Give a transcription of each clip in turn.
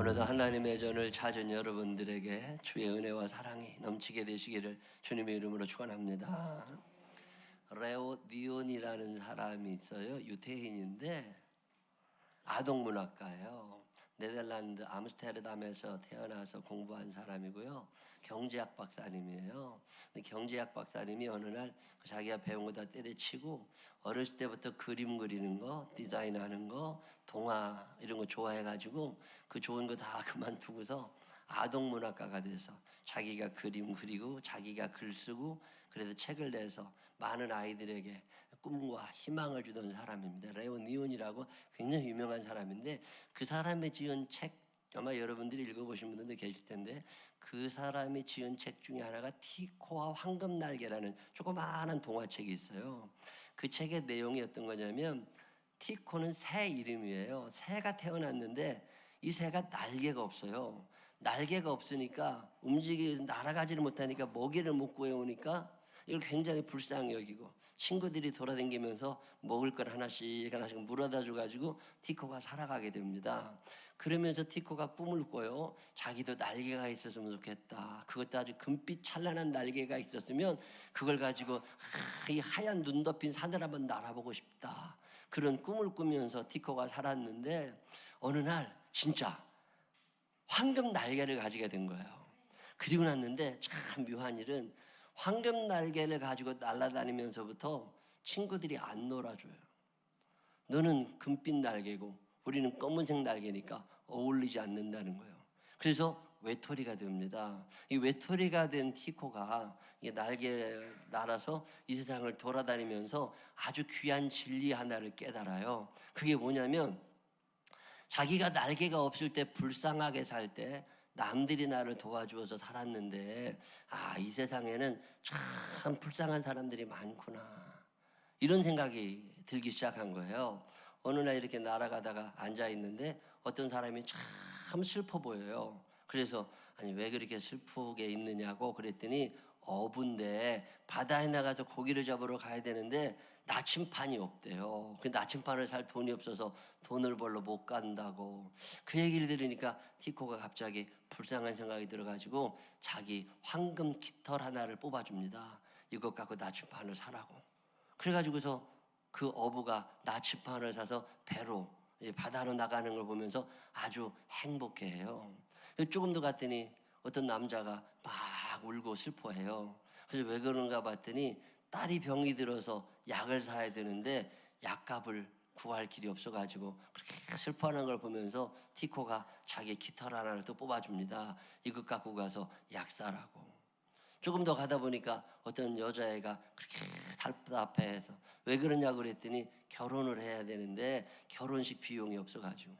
오늘도 하나님의 전을 찾은 여러분들에게 주의 은혜와 사랑이 넘치게 되시기를 주님의 이름으로 축원합니다. 레오 니온이라는 사람이 있어요. 유태인인데 아동문학가예요. 네덜란드 암스테르담에서 태어나서 공부한 사람이고요. 경제학 박사님이에요. 경제학 박사님이 어느 날 자기가 배운 거 다 때려치고 어렸을 때부터 그림 그리는 거, 디자인하는 거, 동화 이런 거 좋아해가지고 그 좋은 거 다 그만두고서 아동문학가가 돼서 자기가 그림 그리고 자기가 글 쓰고 그래서 책을 내서 많은 아이들에게 꿈과 희망을 주던 사람입니다. 레오 니온이라고 굉장히 유명한 사람인데 그 사람이 지은 책 아마 여러분들이 읽어보신 분들도 계실 텐데 그 사람이 지은 책 중에 하나가 티코와 황금날개라는 조그마한 동화책이 있어요. 그 책의 내용이 어떤 거냐면 티코는 새 이름이에요. 새가 태어났는데 이 새가 날개가 없어요. 날개가 없으니까 날아가지를 못하니까 먹이를 못 구해오니까 이걸 굉장히 불쌍히 여기고 친구들이 돌아다니면서 먹을 걸 하나씩 물어다 줘가지고 티코가 살아가게 됩니다. 그러면서 티코가 꿈을 꿔요. 자기도 날개가 있었으면 좋겠다. 그것도 아주 금빛 찬란한 날개가 있었으면 그걸 가지고 이 하얀 눈 덮인 산을 한번 날아보고 싶다. 그런 꿈을 꾸면서 티코가 살았는데 어느 날 진짜 황금 날개를 가지게 된 거예요. 그리고 났는데 참 묘한 일은 황금 날개를 가지고 날아다니면서부터 친구들이 안 놀아줘요. 너는 금빛 날개고 우리는 검은색 날개니까 어울리지 않는다는 거예요. 그래서 외톨이가 됩니다. 이 외톨이가 된 티코가 날개 날아서 이 세상을 돌아다니면서 아주 귀한 진리 하나를 깨달아요. 그게 뭐냐면 자기가 날개가 없을 때 불쌍하게 살 때 남들이 나를 도와주어서 살았는데 이 세상에는 참 불쌍한 사람들이 많구나 이런 생각이 들기 시작한 거예요. 어느 날 이렇게 날아가다가 앉아있는데 어떤 사람이 참 슬퍼 보여요. 그래서 아니 왜 그렇게 슬프게 있느냐고 그랬더니 어부인데 바다에 나가서 고기를 잡으러 가야 되는데 나침판이 없대요. 그 나침판을 살 돈이 없어서 돈을 벌러 못 간다고. 그 얘기를 들으니까 티코가 갑자기 불쌍한 생각이 들어가지고 자기 황금 깃털 하나를 뽑아줍니다. 이것 갖고 나침판을 사라고. 그래가지고서 그 어부가 나침판을 사서 배로 바다로 나가는 걸 보면서 아주 행복해해요. 조금 더 갔더니 어떤 남자가 막 울고 슬퍼해요. 그래서 왜 그런가 봤더니 딸이 병이 들어서 약을 사야 되는데 약값을 구할 길이 없어가지고 그렇게 슬퍼하는 걸 보면서 티코가 자기 깃털 하나를 또 뽑아줍니다. 이것 갖고 가서 약 사라고. 조금 더 가다 보니까 어떤 여자애가 그렇게 답답해서 왜 그러냐고 그랬더니 결혼을 해야 되는데 결혼식 비용이 없어가지고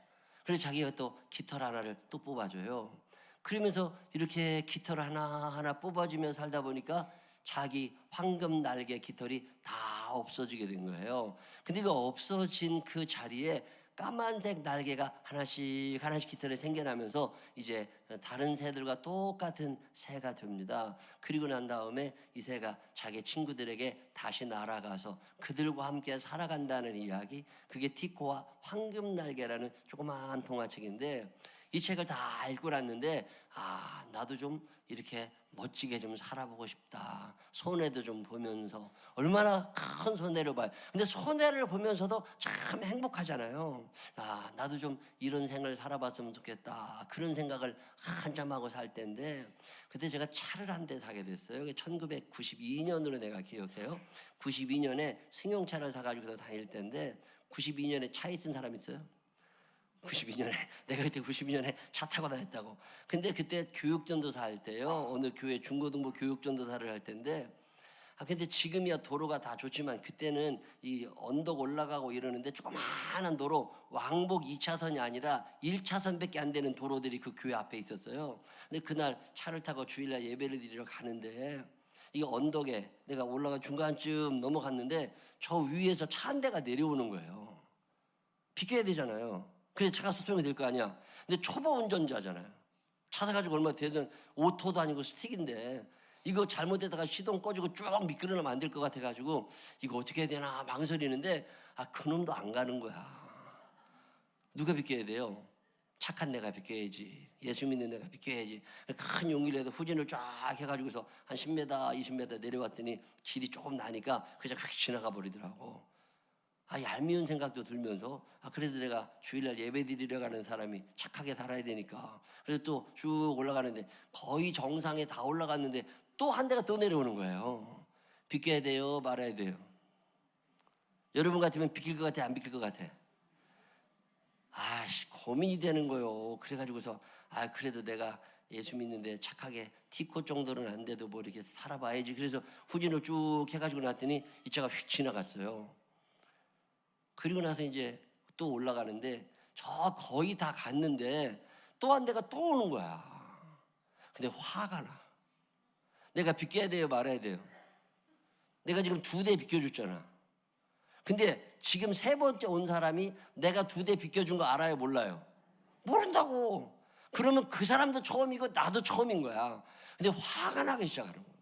그래서 자기가 또 깃털 하나를 또 뽑아줘요. 그러면서 이렇게 깃털 하나하나 뽑아주며 살다 보니까 자기 황금 날개 깃털이 다 없어지게 된 거예요. 근데 그 없어진 그 자리에 까만색 날개가 하나씩 깃털이 생겨나면서 이제 다른 새들과 똑같은 새가 됩니다. 그리고 난 다음에 이 새가 자기 친구들에게 다시 날아가서 그들과 함께 살아간다는 이야기, 그게 티코와 황금 날개라는 조그마한 동화책인데 이 책을 다 읽고 났는데 나도 좀 이렇게 멋지게 좀 살아보고 싶다. 손해도 좀 보면서 얼마나 큰 손해를 봐요. 근데 손해를 보면서도 참 행복하잖아요. 나도 좀 이런 생을 살아봤으면 좋겠다. 그런 생각을 한참 하고 살 때인데 그때 제가 차를 한 대 사게 됐어요. 1992년으로 내가 기억해요. 92년에 승용차를 사가지고 다닐 때인데 92년에 차에 쓴 사람 있어요? 92년에 내가 그때 92년에 차 타고 다녔다고. 근데 그때 교육전도사 할 때요. 어느 교회 중고등부 교육전도사를 할 때인데 근데 지금이야 도로가 다 좋지만 그때는 이 언덕 올라가고 이러는데 조그마한 도로 왕복 2차선이 아니라 1차선밖에 안 되는 도로들이 그 교회 앞에 있었어요. 근데 그날 차를 타고 주일날 예배를 드리러 가는데 이 언덕에 내가 올라가 중간쯤 넘어갔는데 저 위에서 차 한 대가 내려오는 거예요. 비켜야 되잖아요. 그래서 차가 수통이 될 거 아니야. 근데 초보 운전자잖아요. 차 사가지고 얼마 되든 오토도 아니고 스틱인데 이거 잘못되다가 시동 꺼지고 쭉 미끄러우면 안 될 것 같아가지고 이거 어떻게 해야 되나 망설이는데 그놈도 안 가는 거야. 누가 비켜야 돼요? 착한 내가 비껴야지. 예수 믿는 내가 비껴야지. 큰 용기를 해서 후진을 쫙 해가지고서 한 10m, 20m 내려왔더니 길이 조금 나니까 그냥 확 지나가 버리더라고. 얄미운 생각도 들면서 그래도 내가 주일날 예배 드리러 가는 사람이 착하게 살아야 되니까. 그래서 또 쭉 올라가는데 거의 정상에 다 올라갔는데 또 한 대가 또 내려오는 거예요. 비껴야 돼요, 말아야 돼요? 여러분 같으면 비킬 것 같아, 안 비킬 것 같아? 고민이 되는 거요. 그래가지고서 그래도 내가 예수 믿는데 착하게 티코 정도는 안 돼도 뭐 이렇게 살아봐야지. 그래서 후진을 쭉 해가지고 났더니 이 차가 휙 지나갔어요. 그리고 나서 이제 또 올라가는데 저 거의 다 갔는데 또 한 대가 또 오는 거야. 근데 화가 나. 내가 비껴야 돼요, 말아야 돼요? 내가 지금 2대 비껴줬잖아. 근데 지금 3번째 온 사람이 내가 2대 비껴준 거 알아요, 몰라요? 모른다고. 그러면 그 사람도 처음이고 나도 처음인 거야. 근데 화가 나기 시작하는 거야.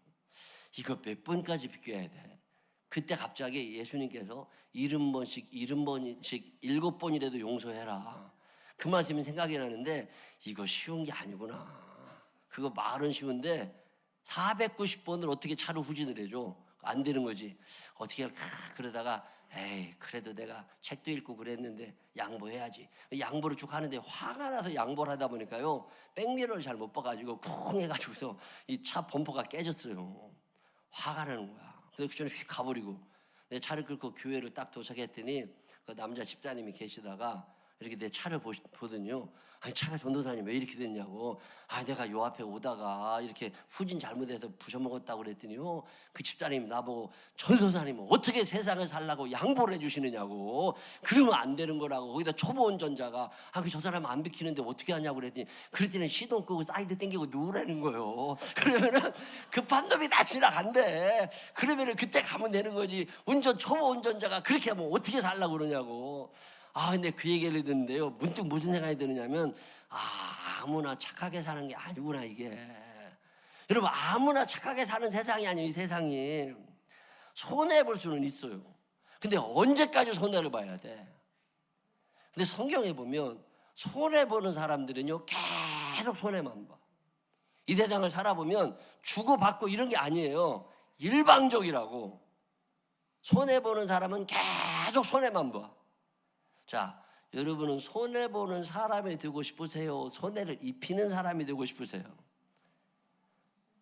이거 몇 번까지 비껴야 돼? 그때 갑자기 예수님께서 70번씩 7번이라도 용서해라. 그 말씀이 생각이 나는데 이거 쉬운 게 아니구나. 그거 말은 쉬운데 490번을 어떻게 차로 후진을 해줘? 안 되는 거지. 어떻게 할까? 그러다가 그래도 내가 책도 읽고 그랬는데 양보해야지. 양보를 쭉 하는데 화가 나서 양보를 하다 보니까요, 백미러를 잘 못 봐가지고 쿵 해가지고서 이 차 범퍼가 깨졌어요. 화가 나는 거야. 그래서 저는 휙 가버리고 내 차를 끌고 교회를 딱 도착했더니 그 남자 집사님이 계시다가 이렇게 내 차를 보더니요, 차가 전도사님 왜 이렇게 됐냐고. 내가 요 앞에 오다가 이렇게 후진 잘못해서 부셔먹었다고 그랬더니요, 그 집사님이 나보고 전도사님 어떻게 세상을 살라고 양보를 해주시느냐고. 그러면 안 되는 거라고. 거기다 초보 운전자가 저 사람 안 비키는데 어떻게 하냐고 그랬더니 시동 끄고 사이드 당기고 누우라는 거예요. 그러면은 급한 놈이 다 지나간대. 그러면은 그때 가면 되는 거지. 초보 운전자가 그렇게 하면 어떻게 살라고 그러냐고. 근데 그 얘기를 듣는데요, 문득 무슨 생각이 드느냐면 아무나 착하게 사는 게 아니구나 이게. 여러분, 아무나 착하게 사는 세상이 아니에요. 이 세상이 손해볼 수는 있어요. 근데 언제까지 손해를 봐야 돼? 근데 성경에 보면 손해보는 사람들은요 계속 손해만 봐. 이 세상을 살아보면 주고받고 이런 게 아니에요. 일방적이라고. 손해보는 사람은 계속 손해만 봐. 자, 여러분은 손해보는 사람이 되고 싶으세요? 손해를 입히는 사람이 되고 싶으세요?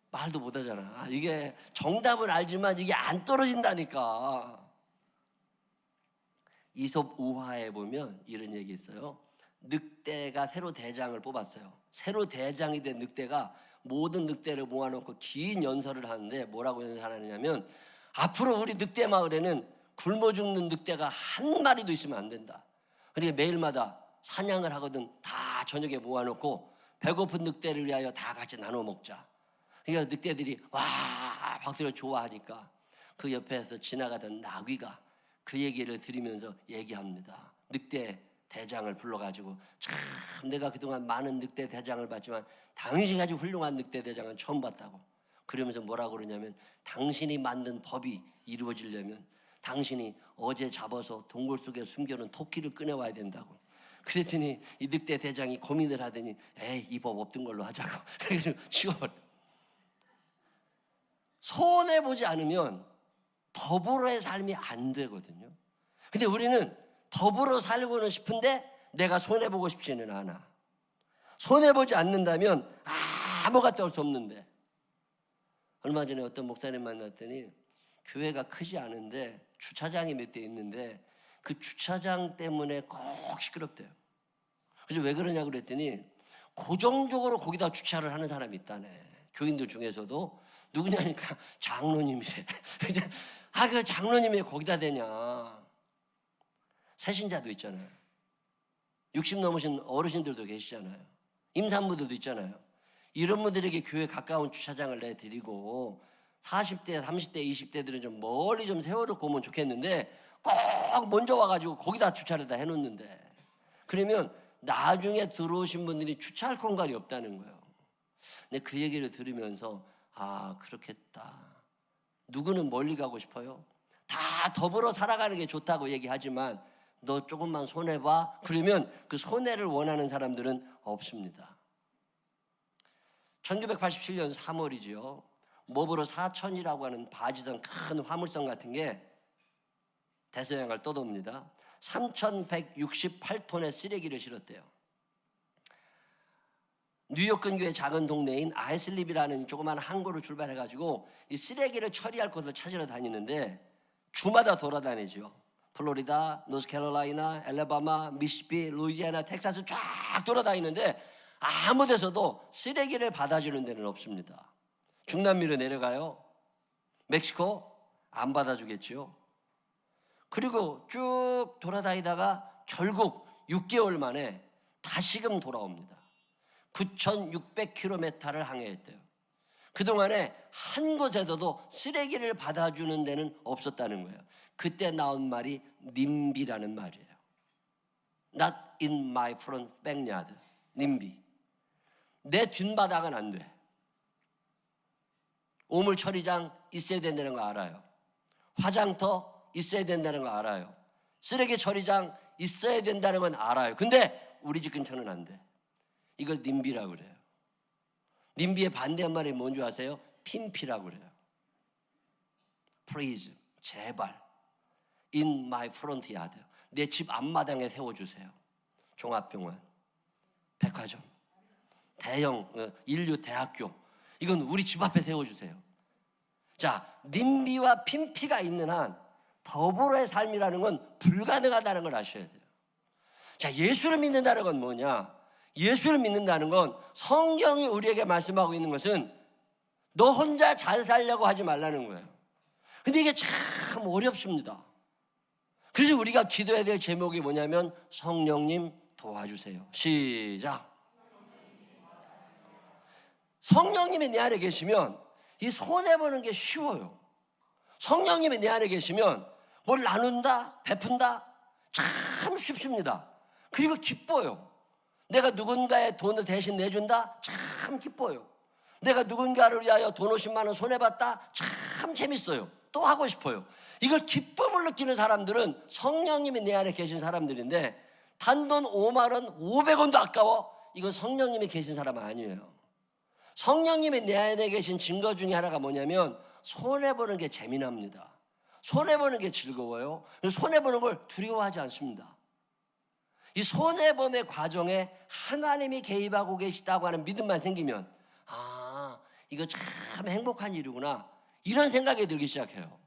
말도 못하잖아. 이게 정답은 알지만 이게 안 떨어진다니까. 이솝 우화에 보면 이런 얘기 있어요. 늑대가 새로 대장을 뽑았어요. 새로 대장이 된 늑대가 모든 늑대를 모아놓고 긴 연설을 하는데 뭐라고 연설하느냐면, 앞으로 우리 늑대 마을에는 굶어 죽는 늑대가 한 마리도 있으면 안 된다. 그러니까 매일마다 사냥을 하거든 다 저녁에 모아놓고 배고픈 늑대를 위하여 다 같이 나눠 먹자. 그러니까 늑대들이 와 박수를 좋아하니까 그 옆에서 지나가던 나귀가 그 얘기를 들으면서 얘기합니다. 늑대 대장을 불러가지고, 참 내가 그동안 많은 늑대 대장을 봤지만 당신같이 훌륭한 늑대 대장은 처음 봤다고. 그러면서 뭐라고 그러냐면, 당신이 만든 법이 이루어지려면 당신이 어제 잡아서 동굴 속에 숨겨놓은 토끼를 꺼내와야 된다고. 그랬더니 이 늑대 대장이 고민을 하더니 이 법 없던 걸로 하자고. 그래서 치워버려. 손해보지 않으면 더불어의 삶이 안 되거든요. 근데 우리는 더불어 살고는 싶은데 내가 손해보고 싶지는 않아. 손해보지 않는다면 아무것도 할 수 없는데. 얼마 전에 어떤 목사님 만났더니 교회가 크지 않은데 주차장이 몇 대 있는데 그 주차장 때문에 꼭 시끄럽대요. 그래서 왜 그러냐고 그랬더니 고정적으로 거기다 주차를 하는 사람이 있다네. 교인들 중에서도. 누구냐니까 장로님이래. 그 장로님이 거기다 대냐. 새신자도 있잖아요. 60 넘으신 어르신들도 계시잖아요. 임산부들도 있잖아요. 이런 분들에게 교회 가까운 주차장을 내드리고 40대, 30대, 20대들은 좀 멀리 좀 세워놓고 오면 좋겠는데 꼭 먼저 와가지고 거기다 주차를 다 해놓는데, 그러면 나중에 들어오신 분들이 주차할 공간이 없다는 거예요. 근데 그 얘기를 들으면서 그렇겠다. 누구는 멀리 가고 싶어요? 다 더불어 살아가는 게 좋다고 얘기하지만 너 조금만 손해봐. 그러면 그 손해를 원하는 사람들은 없습니다. 1987년 3월이죠. 모브로 사천이라고 하는 바지성 큰 화물선 같은 게 대서양을 떠돕니다. 3,168톤의 쓰레기를 실었대요. 뉴욕 근교의 작은 동네인 아이슬립이라는 조그마한 항구를 출발해가지고 이 쓰레기를 처리할 곳을 찾으러 다니는데 주마다 돌아다니죠. 플로리다, 노스캐롤라이나, 엘레바마, 미시시피, 루이지애나, 텍사스 쫙 돌아다니는데 아무 데서도 쓰레기를 받아주는 데는 없습니다. 중남미로 내려가요. 멕시코 안 받아주겠죠. 그리고 쭉 돌아다니다가 결국 6개월 만에 다시금 돌아옵니다. 9,600km를 항해했대요. 그동안에 한 곳에서도 쓰레기를 받아주는 데는 없었다는 거예요. 그때 나온 말이 님비라는 말이에요. Not in my front backyard. 님비. 내 뒷바닥은 안 돼. 오물 처리장 있어야 된다는 거 알아요. 화장터 있어야 된다는 거 알아요. 쓰레기 처리장 있어야 된다는 건 알아요. 근데 우리 집 근처는 안 돼. 이걸 님비라고 그래요. 님비의 반대말이 뭔지 아세요? 핀피라고 그래요. Please, 제발 in my front yard. 내 집 앞마당에 세워주세요. 종합병원, 백화점, 대형 인류 대학교, 이건 우리 집 앞에 세워주세요. 자, 님비와 핀피가 있는 한 더불어의 삶이라는 건 불가능하다는 걸 아셔야 돼요. 자, 예수를 믿는다는 건 뭐냐? 예수를 믿는다는 건 성경이 우리에게 말씀하고 있는 것은 너 혼자 잘 살려고 하지 말라는 거예요. 근데 이게 참 어렵습니다. 그래서 우리가 기도해야 될 제목이 뭐냐면 성령님 도와주세요. 시작. 성령님이 내 안에 계시면 이 손해보는 게 쉬워요. 성령님이 내 안에 계시면 뭘 나눈다, 베푼다 참 쉽습니다. 그리고 기뻐요. 내가 누군가의 돈을 대신 내준다? 참 기뻐요. 내가 누군가를 위하여 돈 50만 원 손해봤다? 참 재밌어요. 또 하고 싶어요. 이걸 기쁨을 느끼는 사람들은 성령님이 내 안에 계신 사람들인데 단돈 5만 원, 500원도 아까워? 이건 성령님이 계신 사람 아니에요. 성령님이 내 안에 계신 증거 중에 하나가 뭐냐면 손해보는 게 재미납니다. 손해보는 게 즐거워요. 손해보는 걸 두려워하지 않습니다. 이 손해범의 과정에 하나님이 개입하고 계시다고 하는 믿음만 생기면 아, 이거 참 행복한 일이구나 이런 생각이 들기 시작해요.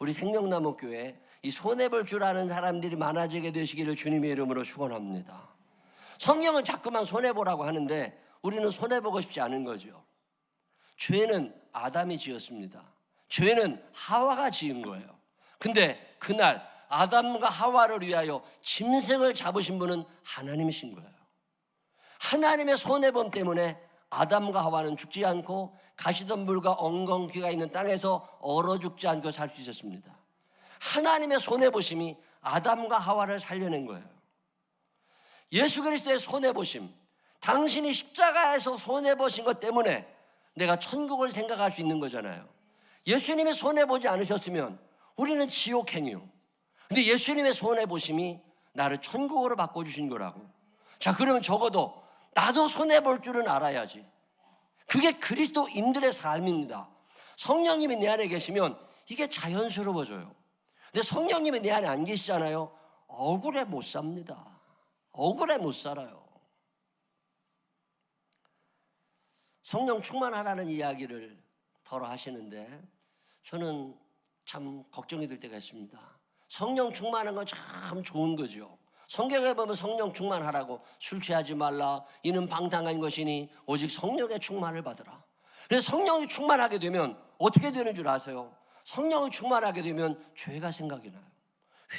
우리 생명나무 교회 이 손해볼 줄 아는 사람들이 많아지게 되시기를 주님의 이름으로 축원합니다. 성경은 자꾸만 손해보라고 하는데 우리는 손해보고 싶지 않은 거죠. 죄는 아담이 지었습니다. 죄는 하와가 지은 거예요. 근데 그날 아담과 하와를 위하여 짐승을 잡으신 분은 하나님이신 거예요. 하나님의 손해범 때문에 아담과 하와는 죽지 않고 가시덤불과 엉겅퀴가 있는 땅에서 얼어 죽지 않고 살 수 있었습니다. 하나님의 손해보심이 아담과 하와를 살려낸 거예요. 예수 그리스도의 손해보심, 당신이 십자가에서 손해보신 것 때문에 내가 천국을 생각할 수 있는 거잖아요. 예수님이 손해보지 않으셨으면 우리는 지옥행이요. 근데 예수님의 손해보심이 나를 천국으로 바꿔주신 거라고. 자, 그러면 적어도 나도 손해볼 줄은 알아야지. 그게 그리스도인들의 삶입니다. 성령님이 내 안에 계시면 이게 자연스러워져요. 근데 성령님이 내 안에 안 계시잖아요. 억울해 못 삽니다. 억울해 못 살아요. 성령 충만하라는 이야기를 덜어 하시는데 저는 참 걱정이 될 때가 있습니다. 성령 충만한 건 참 좋은 거죠. 성경에 보면 성령 충만하라고 술 취하지 말라 이는 방탕한 것이니 오직 성령의 충만을 받으라. 그래서 성령이 충만하게 되면 어떻게 되는 줄 아세요? 성령이 충만하게 되면 죄가 생각이 나요.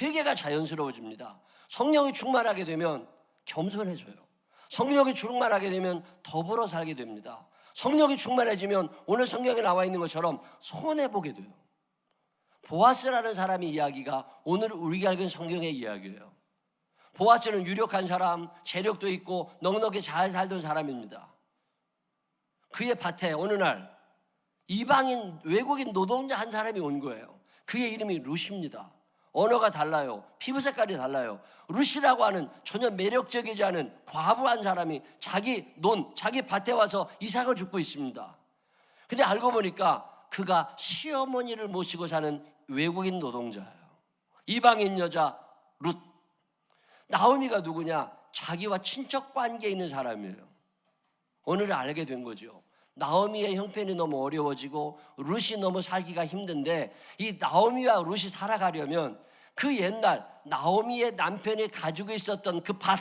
회개가 자연스러워집니다. 성령이 충만하게 되면 겸손해져요. 성령이 충만하게 되면 더불어 살게 됩니다. 성령이 충만해지면 오늘 성경에 나와 있는 것처럼 손해보게 돼요. 보아스라는 사람의 이야기가 오늘 우리가 읽은 성경의 이야기예요. 보아스는 유력한 사람, 재력도 있고 넉넉히 잘 살던 사람입니다. 그의 밭에 어느 날 이방인 외국인 노동자 한 사람이 온 거예요. 그의 이름이 룻입니다. 언어가 달라요. 피부 색깔이 달라요. 룻이라고 하는 전혀 매력적이지 않은 과부한 사람이 자기 밭에 와서 이삭을 줍고 있습니다. 근데 알고 보니까 그가 시어머니를 모시고 사는 외국인 노동자예요. 이방인 여자 룻. 나오미가 누구냐? 자기와 친척 관계에 있는 사람이에요. 오늘 알게 된 거죠. 나오미의 형편이 너무 어려워지고 룻이 너무 살기가 힘든데, 이 나오미와 룻이 살아가려면 그 옛날 나오미의 남편이 가지고 있었던 그 밭,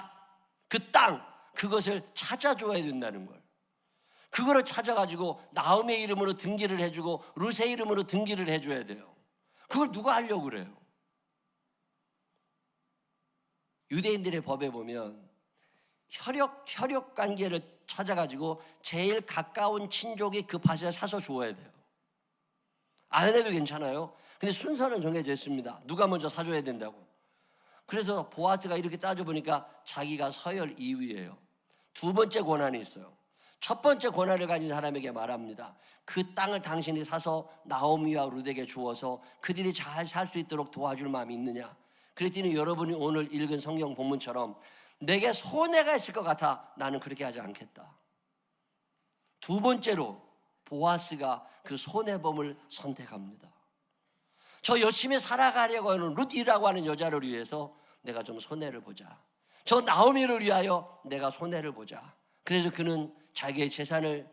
그 땅, 그것을 찾아줘야 된다는 걸. 그거를 찾아가지고 나오미의 이름으로 등기를 해주고 룻의 이름으로 등기를 해줘야 돼요. 그걸 누가 하려고 그래요? 유대인들의 법에 보면 혈육 관계를 찾아가지고 제일 가까운 친족이 그 밭을 사서 주어야 돼요. 안 해도 괜찮아요. 근데 순서는 정해져 있습니다. 누가 먼저 사줘야 된다고. 그래서 보아스가 이렇게 따져보니까 자기가 서열 2위예요. 두 번째 권한이 있어요. 첫 번째 권한을 가진 사람에게 말합니다. 그 땅을 당신이 사서 나오미와 룻에게 주어서 그들이 잘 살 수 있도록 도와줄 마음이 있느냐. 그랬더니 여러분이 오늘 읽은 성경 본문처럼 내게 손해가 있을 것 같아 나는 그렇게 하지 않겠다. 두 번째로 보아스가 그 손해범을 선택합니다. 저 열심히 살아가려고 하는 룻이라고 하는 여자를 위해서 내가 좀 손해를 보자. 저 나오미를 위하여 내가 손해를 보자. 그래서 그는 자기의 재산을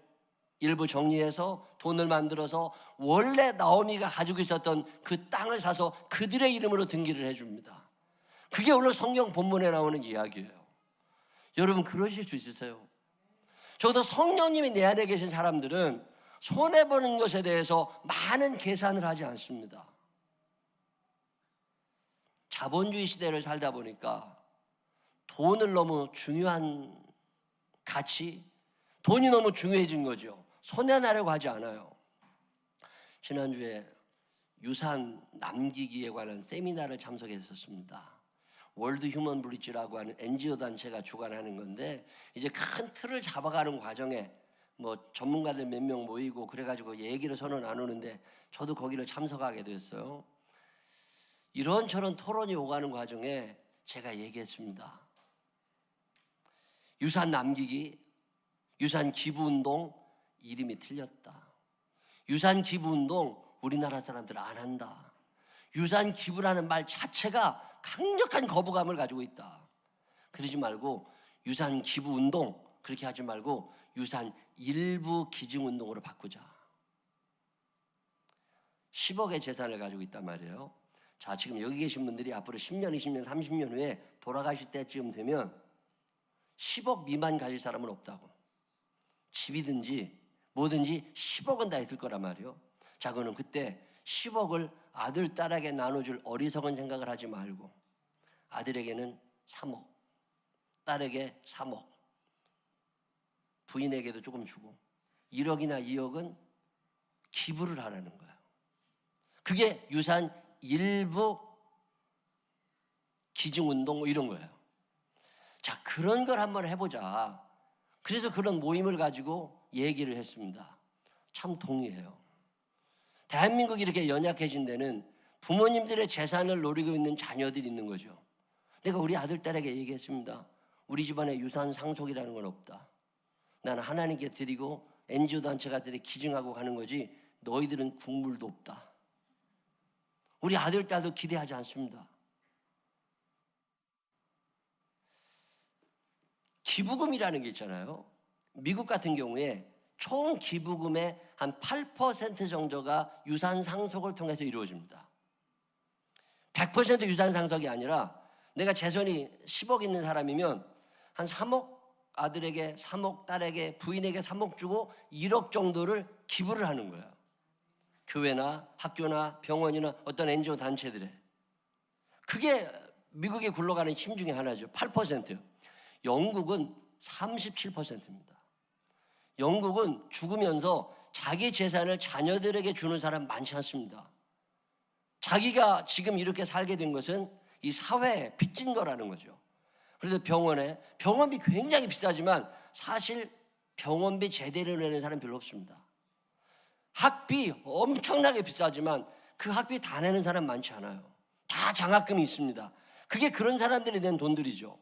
일부 정리해서 돈을 만들어서 원래 나오미가 가지고 있었던 그 땅을 사서 그들의 이름으로 등기를 해줍니다. 그게 오늘 성경 본문에 나오는 이야기예요. 여러분 그러실 수 있으세요? 적어도 성령님이 내 안에 계신 사람들은 손해보는 것에 대해서 많은 계산을 하지 않습니다. 자본주의 시대를 살다 보니까 돈을 너무 중요한 가치, 돈이 너무 중요해진 거죠. 손해나려고 하지 않아요. 지난주에 유산 남기기에 관한 세미나를 참석했었습니다. 월드 휴먼 브리지라고 하는 NGO 단체가 주관하는 건데, 이제 큰 틀을 잡아가는 과정에 뭐 전문가들 몇 명 모이고 그래가지고 얘기를 서로 나누는데 저도 거기를 참석하게 됐어요. 이런저런 토론이 오가는 과정에 제가 얘기했습니다. 유산 남기기, 유산 기부운동 이름이 틀렸다. 유산 기부운동 우리나라 사람들 안 한다. 유산 기부라는 말 자체가 강력한 거부감을 가지고 있다. 그러지 말고 유산 기부운동 그렇게 하지 말고 유산 일부 기증운동으로 바꾸자. 10억의 재산을 가지고 있단 말이에요. 자, 지금 여기 계신 분들이 앞으로 10년, 20년, 30년 후에 돌아가실 때쯤 되면 10억 미만 가질 사람은 없다고. 집이든지 뭐든지 10억은 다 있을 거란 말이에요. 자, 그러면 그때 10억을 아들, 딸에게 나눠줄 어리석은 생각을 하지 말고 아들에게는 3억, 딸에게 3억, 부인에게도 조금 주고 1억이나 2억은 기부를 하라는 거예요. 그게 유산 일부 기증운동 뭐 이런 거예요. 자, 그런 걸 한번 해보자. 그래서 그런 모임을 가지고 얘기를 했습니다. 참 동의해요. 대한민국이 이렇게 연약해진 데는 부모님들의 재산을 노리고 있는 자녀들이 있는 거죠. 내가 우리 아들, 딸에게 얘기했습니다. 우리 집안에 유산 상속이라는 건 없다. 나는 하나님께 드리고 NGO 단체가들이 기증하고 가는 거지 너희들은 국물도 없다. 우리 아들, 딸도 기대하지 않습니다. 기부금이라는 게 있잖아요. 미국 같은 경우에 총 기부금의 한 8% 정도가 유산 상속을 통해서 이루어집니다. 100% 유산 상속이 아니라 내가 재산이 10억 있는 사람이면 한 3억 아들에게 3억, 딸에게, 부인에게 3억 주고 1억 정도를 기부를 하는 거예요. 교회나 학교나 병원이나 어떤 NGO 단체들에. 그게 미국이 굴러가는 힘 중에 하나죠. 8%요. 영국은 37%입니다. 영국은 죽으면서 자기 재산을 자녀들에게 주는 사람 많지 않습니다. 자기가 지금 이렇게 살게 된 것은 이 사회에 빚진 거라는 거죠. 그래서 병원비 굉장히 비싸지만 사실 병원비 제대로 내는 사람 별로 없습니다. 학비 엄청나게 비싸지만 그 학비 다 내는 사람 많지 않아요. 다 장학금이 있습니다. 그게 그런 사람들이 낸 돈들이죠.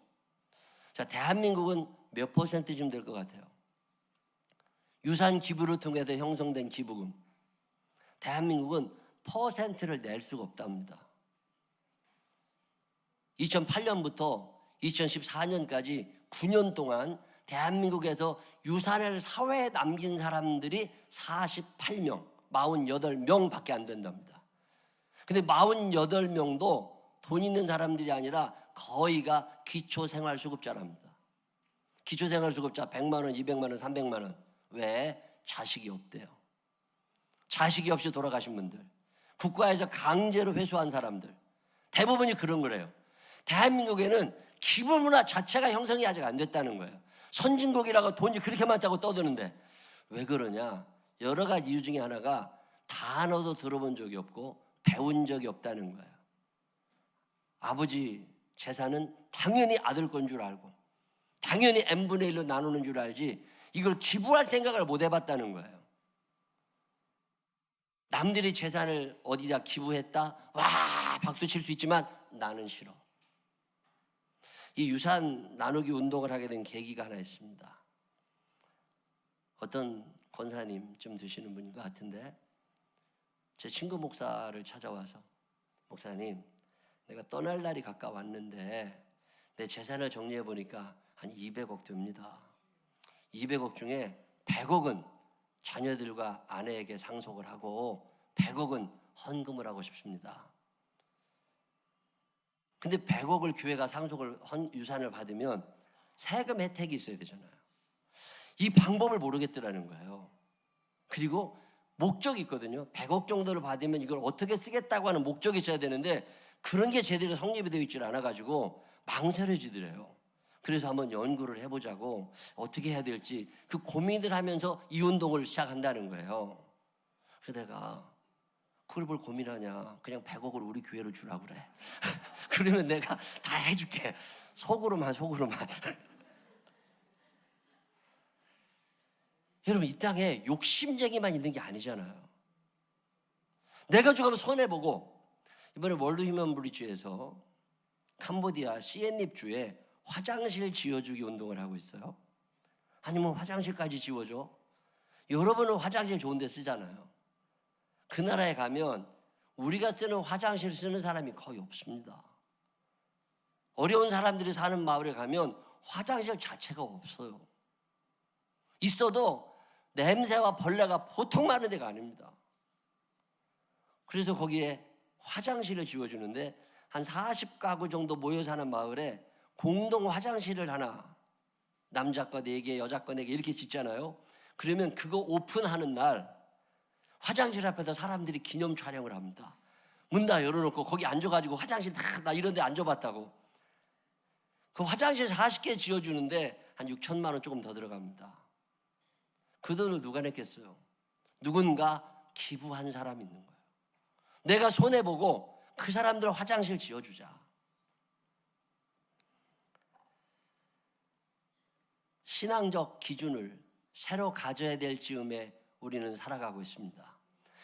자, 대한민국은 몇 퍼센트쯤 될 것 같아요? 유산 기부를 통해서 형성된 기부금. 대한민국은 퍼센트를 낼 수가 없답니다. 2008년부터 2014년까지 9년 동안 대한민국에서 유산을 사회에 남긴 사람들이 48명, 48명밖에 안 된답니다. 근데 48명도 돈 있는 사람들이 아니라 거의가 기초생활수급자랍니다. 기초생활수급자 100만 원, 200만 원, 300만 원. 왜? 자식이 없대요. 자식이 없이 돌아가신 분들, 국가에서 강제로 회수한 사람들, 대부분이 그런 거래요. 대한민국에는 기부 문화 자체가 형성이 아직 안 됐다는 거예요. 선진국이라고 돈이 그렇게 많다고 떠드는데 왜 그러냐? 여러 가지 이유 중에 하나가 단어도 들어본 적이 없고 배운 적이 없다는 거예요. 아버지 재산은 당연히 아들 건 줄 알고 당연히 n분의 1로 나누는 줄 알지 이걸 기부할 생각을 못 해봤다는 거예요. 남들이 재산을 어디다 기부했다? 와, 박수 칠 수 있지만 나는 싫어. 이 유산 나누기 운동을 하게 된 계기가 하나 있습니다. 어떤 권사님쯤 되시는 분인 것 같은데 제 친구 목사를 찾아와서 목사님, 내가 떠날 날이 가까웠는데 내 재산을 정리해 보니까 한 200억 됩니다. 200억 중에 100억은 자녀들과 아내에게 상속을 하고 100억은 헌금을 하고 싶습니다. 근데 100억을 교회가 상속을 유산을 받으면 세금 혜택이 있어야 되잖아요. 이 방법을 모르겠더라는 거예요. 그리고 목적이 있거든요. 100억 정도를 받으면 이걸 어떻게 쓰겠다고 하는 목적이 있어야 되는데 그런 게 제대로 성립이 되어 있지 않아가지고 망설여지더래요. 그래서 한번 연구를 해보자고 어떻게 해야 될지 그 고민을 하면서 이 운동을 시작한다는 거예요. 그래서 내가 그걸 뭘 고민하냐, 그냥 100억을 우리 교회로 주라고 그래. 그러면 내가 다 해줄게. 속으로만. 여러분, 이 땅에 욕심쟁이만 있는 게 아니잖아요. 내가 조금 손해보고 이번에 월드 휴먼 브리지에서 캄보디아 시엔립주에 화장실 지어주기 운동을 하고 있어요. 아니면 화장실까지 지워줘. 여러분은 화장실 좋은 데 쓰잖아요. 그 나라에 가면 우리가 쓰는 화장실 쓰는 사람이 거의 없습니다. 어려운 사람들이 사는 마을에 가면 화장실 자체가 없어요. 있어도 냄새와 벌레가 보통 많은 데가 아닙니다. 그래서 거기에 화장실을 지어주는데 한 40가구 정도 모여 사는 마을에 공동 화장실을 하나, 남자 거 4개, 여자 거 4개 이렇게 짓잖아요. 그러면 그거 오픈하는 날 화장실 앞에서 사람들이 기념 촬영을 합니다. 문 다 열어놓고 거기 앉아가지고 화장실 나 이런 데 앉아봤다고. 그 화장실 40개 지어주는데 한 6천만 원 조금 더 들어갑니다. 그 돈을 누가 냈겠어요? 누군가 기부한 사람이 있는 거예요. 내가 손해보고 그 사람들 화장실 지어주자. 신앙적 기준을 새로 가져야 될 즈음에 우리는 살아가고 있습니다.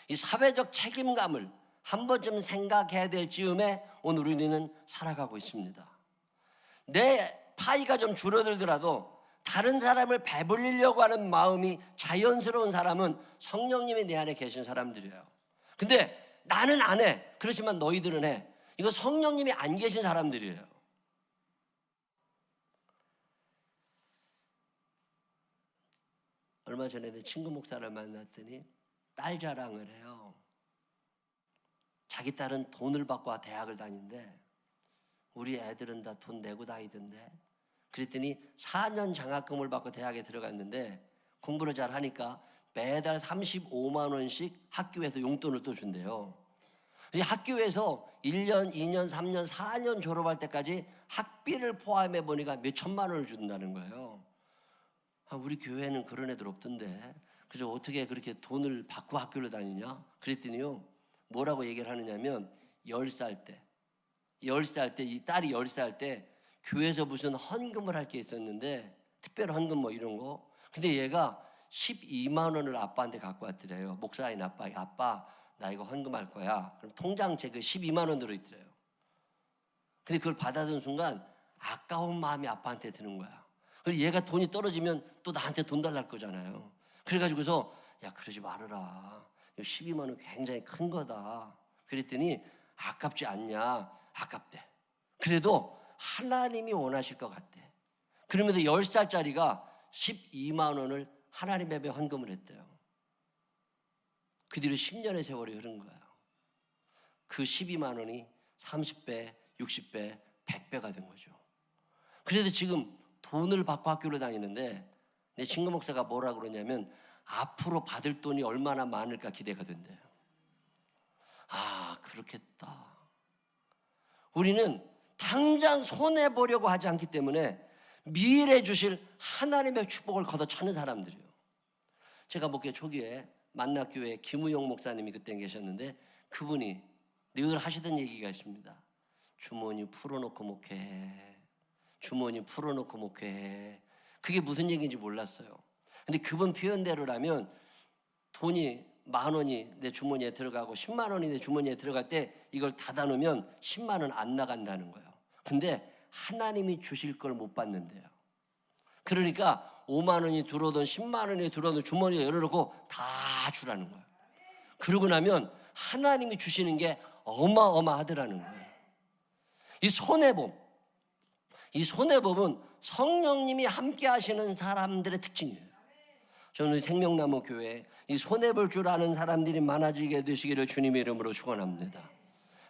이 사회적 책임감을 한 번쯤 생각해야 될 즈음에 오늘 우리는 살아가고 있습니다. 내 파이가 좀 줄어들더라도 다른 사람을 배불리려고 하는 마음이 자연스러운 사람은 성령님이 내 안에 계신 사람들이에요. 근데 나는 안 해. 그렇지만 너희들은 해. 이거 성령님이 안 계신 사람들이에요. 얼마 전에 내 친구 목사를 만났더니 딸 자랑을 해요. 자기 딸은 돈을 받고 대학을 다니는데 우리 애들은 다 돈 내고 다니던데. 그랬더니 4년 장학금을 받고 대학에 들어갔는데 공부를 잘 하니까 매달 35만 원씩 학교에서 용돈을 또 준대요. 학교에서 1년, 2년, 3년, 4년 졸업할 때까지 학비를 포함해 보니까 몇 천만 원을 준다는 거예요. 우리 교회는 그런 애들 없던데 그래서 어떻게 그렇게 돈을 받고 학교를 다니냐? 그랬더니요, 뭐라고 얘기를 하느냐면 10살 때 이 딸이 10살 때 교회에서 무슨 헌금을 할 게 있었는데 특별 헌금 뭐 이런 거. 근데 얘가 12만 원을 아빠한테 갖고 왔더래요. 목사인 아빠 나 이거 헌금할 거야. 그럼 통장채 그 12만 원 들어있더래요. 근데 그걸 받아든 순간 아까운 마음이 아빠한테 드는 거야. 그리고 얘가 돈이 떨어지면 또 나한테 돈 달랄 거잖아요. 그래가지고서 야 그러지 말아라. 12만 원 굉장히 큰 거다. 그랬더니 아깝지 않냐? 아깝대. 그래도 하나님이 원하실 것 같대. 그러면서 10살짜리가 12만 원을 하나님 앞에 헌금을 했대요. 그 뒤로 10년의 세월이 흐른 거예요. 그 12만 원이 30배, 60배, 100배가 된 거죠. 그래서 지금 돈을 받고 학교를 다니는데 내 친구 목사가 뭐라 그러냐면 앞으로 받을 돈이 얼마나 많을까 기대가 된대요. 아, 그렇겠다. 우리는 당장 손해보려고 하지 않기 때문에 미래 주실 하나님의 축복을 걷어차는 사람들이에요. 제가 목회 초기에 만나교회 김우영 목사님이 그때 계셨는데 그분이 늘 하시던 얘기가 있습니다. 주머니 풀어놓고 목회해. 주머니 풀어놓고 목회해. 그게 무슨 얘기인지 몰랐어요. 근데 그분 표현대로라면 돈이 10,000원이 내 주머니에 들어가고 10만 원이 내 주머니에 들어갈 때 이걸 닫아놓으면 10만 원 안 나간다는 거예요. 근데 하나님이 주실 걸 못 받는데요. 그러니까 5만 원이 들어오든 10만 원이 들어오든 주머니에 열어놓고 다 주라는 거예요. 그러고 나면 하나님이 주시는 게 어마어마하더라는 거예요. 이 손해봄은 성령님이 함께 하시는 사람들의 특징이에요. 저는 생명나무 교회에 이 손해볼 줄 아는 사람들이 많아지게 되시기를 주님의 이름으로 축원합니다.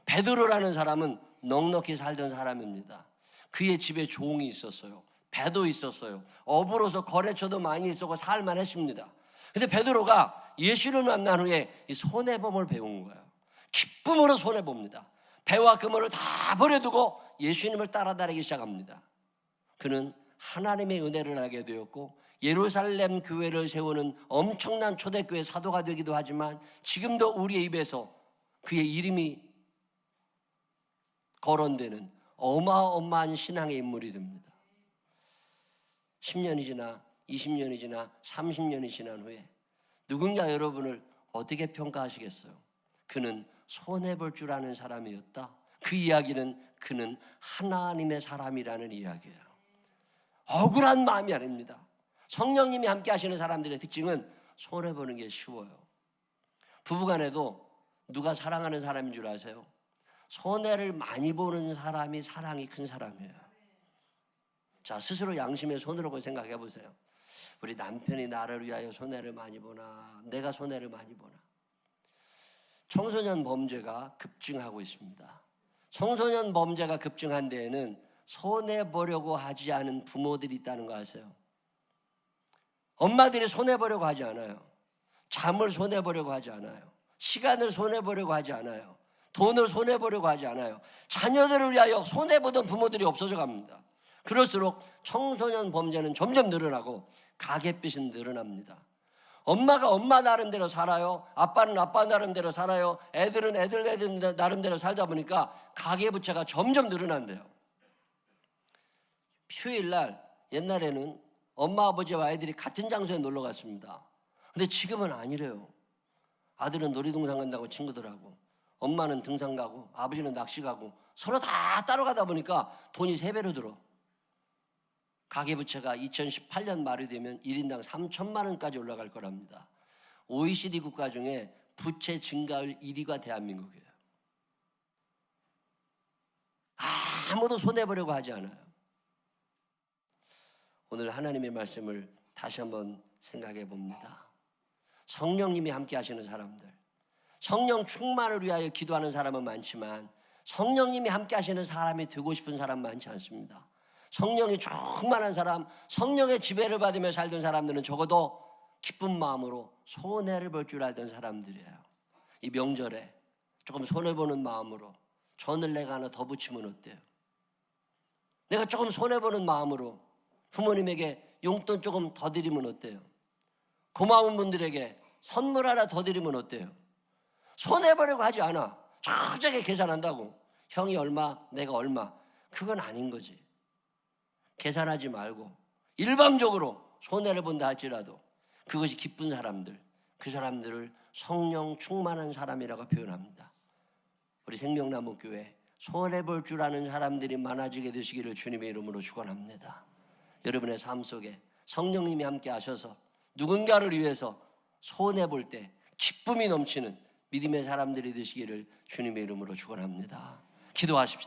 베드로라는 사람은 넉넉히 살던 사람입니다. 그의 집에 종이 있었어요. 배도 있었어요. 어부로서 거래처도 많이 있었고 살만 했습니다. 근데 베드로가 예수를 만난 후에 이 손해봄을 배운 거예요. 기쁨으로 손해봅니다. 배와 그물을 다 버려두고 예수님을 따라다니기 시작합니다. 그는 하나님의 은혜를 알게 되었고 예루살렘 교회를 세우는 엄청난 초대교회 사도가 되기도 하지만 지금도 우리의 입에서 그의 이름이 거론되는 어마어마한 신앙의 인물이 됩니다. 10년이 지나 20년이 지나 30년이 지난 후에 누군가 여러분을 어떻게 평가하시겠어요? 그는 손해볼 줄 아는 사람이었다. 그 이야기는 그는 하나님의 사람이라는 이야기예요. 억울한 마음이 아닙니다. 성령님이 함께 하시는 사람들의 특징은 손해보는 게 쉬워요. 부부간에도 누가 사랑하는 사람인 줄 아세요? 손해를 많이 보는 사람이 사랑이 큰 사람이에요. 자, 스스로 양심의 손으로 생각해 보세요. 우리 남편이 나를 위하여 손해를 많이 보나? 내가 손해를 많이 보나? 청소년 범죄가 급증하고 있습니다. 청소년 범죄가 급증한 데에는 손해보려고 하지 않은 부모들이 있다는 거 아세요? 엄마들이 손해보려고 하지 않아요. 잠을 손해보려고 하지 않아요. 시간을 손해보려고 하지 않아요. 돈을 손해보려고 하지 않아요. 자녀들을 위하여 손해보던 부모들이 없어져 갑니다. 그럴수록 청소년 범죄는 점점 늘어나고 가계빚은 늘어납니다. 엄마가 엄마 나름대로 살아요. 아빠는 아빠 나름대로 살아요. 애들은 애들 나름대로 살다 보니까 가계부채가 점점 늘어난대요. 휴일날 옛날에는 엄마 아버지와 아이들이 같은 장소에 놀러 갔습니다. 근데 지금은 아니래요. 아들은 놀이동산 간다고 친구들하고, 엄마는 등산 가고, 아버지는 낚시 가고, 서로 다 따로 가다 보니까 돈이 3배로 들어. 가계부채가 2018년 말이 되면 1인당 3천만 원까지 올라갈 거랍니다. OECD 국가 중에 부채 증가율 1위가 대한민국이에요. 아무도 손해보려고 하지 않아요. 오늘 하나님의 말씀을 다시 한번 생각해 봅니다. 성령님이 함께 하시는 사람들, 성령 충만을 위하여 기도하는 사람은 많지만 성령님이 함께 하시는 사람이 되고 싶은 사람 많지 않습니다. 성령이 충만한 사람, 성령의 지배를 받으며 살던 사람들은 적어도 기쁜 마음으로 손해를 볼 줄 알던 사람들이에요. 이 명절에 조금 손해보는 마음으로 전을 내가 하나 더 붙이면 어때요? 내가 조금 손해보는 마음으로 부모님에게 용돈 조금 더 드리면 어때요? 고마운 분들에게 선물 하나 더 드리면 어때요? 손해보려고 하지 않아. 철저하게 계산한다고. 형이 얼마, 내가 얼마. 그건 아닌 거지. 계산하지 말고 일방적으로 손해를 본다 할지라도 그것이 기쁜 사람들, 그 사람들을 성령 충만한 사람이라고 표현합니다. 우리 생명나무 교회 손해볼 줄 아는 사람들이 많아지게 되시기를 주님의 이름으로 축원합니다. 여러분의 삶 속에 성령님이 함께 하셔서 누군가를 위해서 손해볼 때 기쁨이 넘치는 믿음의 사람들이 되시기를 주님의 이름으로 축원합니다. 기도하십시다.